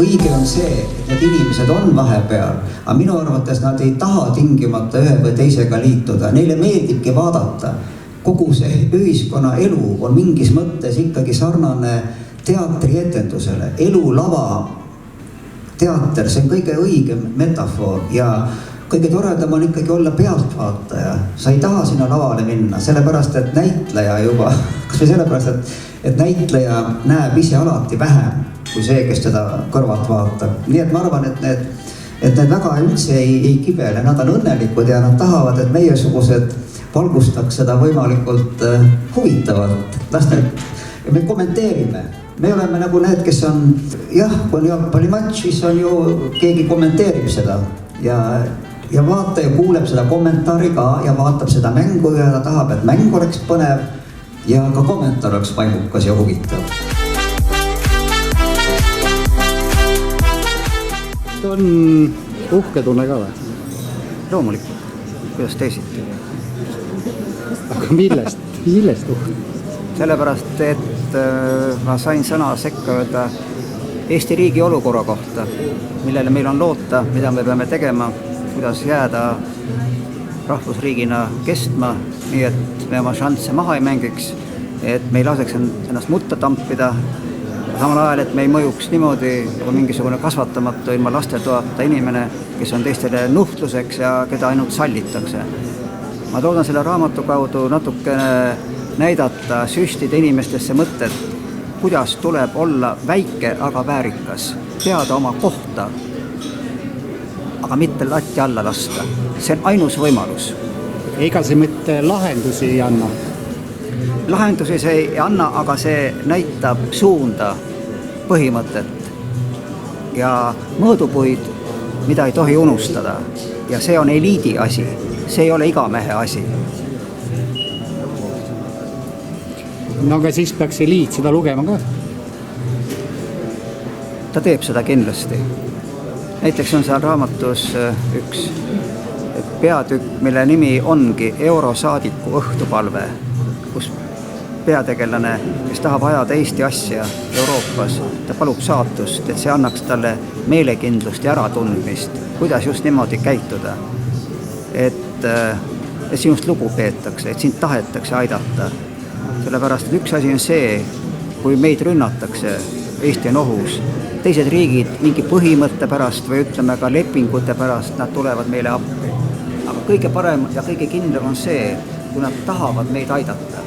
õige on see, et need inimesed on vahepeal, aga minu arvates nad ei taha tingimata ühe või teisega liituda. Neile meeldibki vaadata. Kogu see ühiskonna elu on mingis mõttes ikkagi sarnane teatrietendusele. Elulava, teater, see on kõige õigem metafoor ja kõige toredam on ikkagi olla pealtvaataja. Sa ei taha sinna lavale minna, sellepärast, et näitleja juba, kas või sellepärast, et näitleja näeb ise alati vähem kui see, kes teda kõrvalt vaatab. Nii et ma arvan, et need väga üldse ei kibele, nad on õnnelikud ja nad tahavad, et meiesugused valgustaks seda võimalikult huvitavalt. Ja me kommenteerime. Me oleme nagu need, kes on, jah, kui on jalgpallimatš, siis on ju, keegi kommenteerib seda ja vaataja kuuleb seda kommentaari ka ja vaatab seda mängu ja ta tahab, et mäng oleks põnev ja ka kommentaar oleks vaimukas ja huvitav. On uhke tunne ka või? Loomulikult, kuidas teisiti. Aga millest uhke? Sellepärast, et ma sain sõna sekka öelda Eesti riigi olukorra kohta, millele meil on loota, mida me peame tegema, kuidas jääda rahvusriigina kestma, nii et me oma šansse maha ei mängiks, et me ei laseks ennast mutta tampida, samal ajal, et me ei mõjuks niimoodi nagu mingisugune kasvatamatu ilma lastetoata inimene, kes on teistele nuhtluseks ja keda ainult sallitakse. Ma toodan selle raamatu kaudu natukene näidata, süstida inimestesse mõtted, kuidas tuleb olla väike, aga väärikas, teada oma kohta, aga mitte latti alla lasta. See on ainus võimalus. Ega see mitte lahendusi ei anna? Lahendusi see ei anna, aga see näitab suunda, põhimõtet ja mõõdupuid, mida ei tohi unustada. Ja see on eliidi asi, see ei ole iga mehe asi. No aga siis peaks eliit seda lugema ka? Ta teeb seda kindlasti. Näiteks on seal raamatus üks peatükk, mille nimi ongi Eurosaadiku õhtupalve, kus peategelane, kes tahab ajada Eesti asja Euroopas, ta palub saatust, et see annaks talle meelekindlust ja äratundmist, kuidas just niimoodi käituda. Et sinust lugu peetakse, et sind tahetakse aidata. Sellepärast, et üks asi on see, kui meid rünnatakse, Eesti on ohus, teised riigid mingi põhimõtte pärast või ütleme ka lepingute pärast, nad tulevad meile appi. Aga kõige parem ja kõige kindlam on see, kui nad tahavad meid aidata.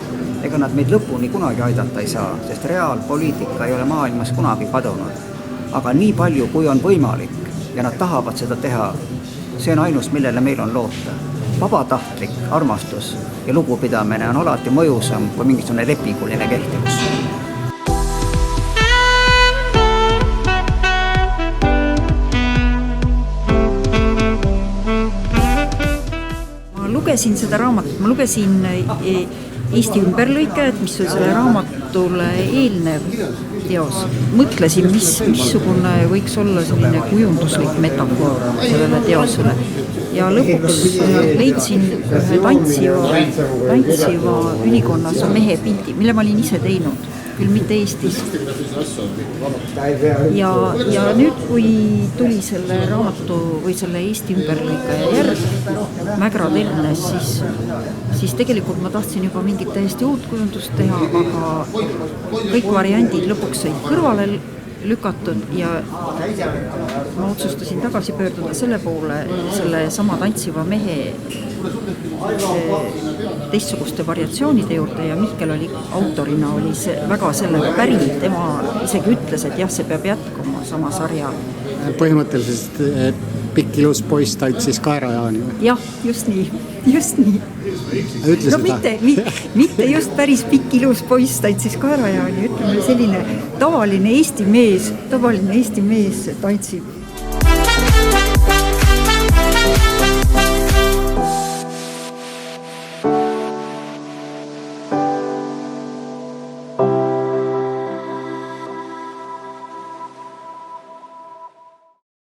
Ega nad meid lõpuni kunagi aidata ei saa, sest reaalpoliitika ei ole maailmas kunagi kadunud. Aga nii palju, kui on võimalik ja nad tahavad seda teha, see on ainus, millele meil on loota. Vabatahtlik armastus ja lugupidamine on alati mõjusam kui mingisugune lepinguline kehtivus. Ma lugesin seda raamatut, ma lugesin Eesti ümberlõikajad, mis on selle raamatule eelnev teos. Mõtlesin, missugune võiks olla selline kujunduslik metafoor sellele teosele. Ja lõpuks leidsin ühe tantsiva ülikonnas mehe pildi, mille ma olin ise teinud, küll mitte Eestis. Ja nüüd, kui tuli selle raamatu või selle Eesti ümberlõikaja järg Mägra Telnes, siis tegelikult ma tahtsin juba mingit täiesti uut kujundust teha, aga kõik variandid lõpuks said kõrvale lükatud ja ma otsustasin tagasi pöörduda selle poole, selle sama tantsiva mehe teistsuguste variatsioonide juurde ja Mihkel oli autorina oli väga sellega päri, tema isegi ütles, et jah, see peab jätkuma sama sarja. Põhimõtteliselt pikk ilus poiss tantsis Kaerajaani. Jah, just nii. No mitte just päris pikk ilus poiss tantsis Kaerajaani, ütleme selline tavaline Eesti mees tantsib.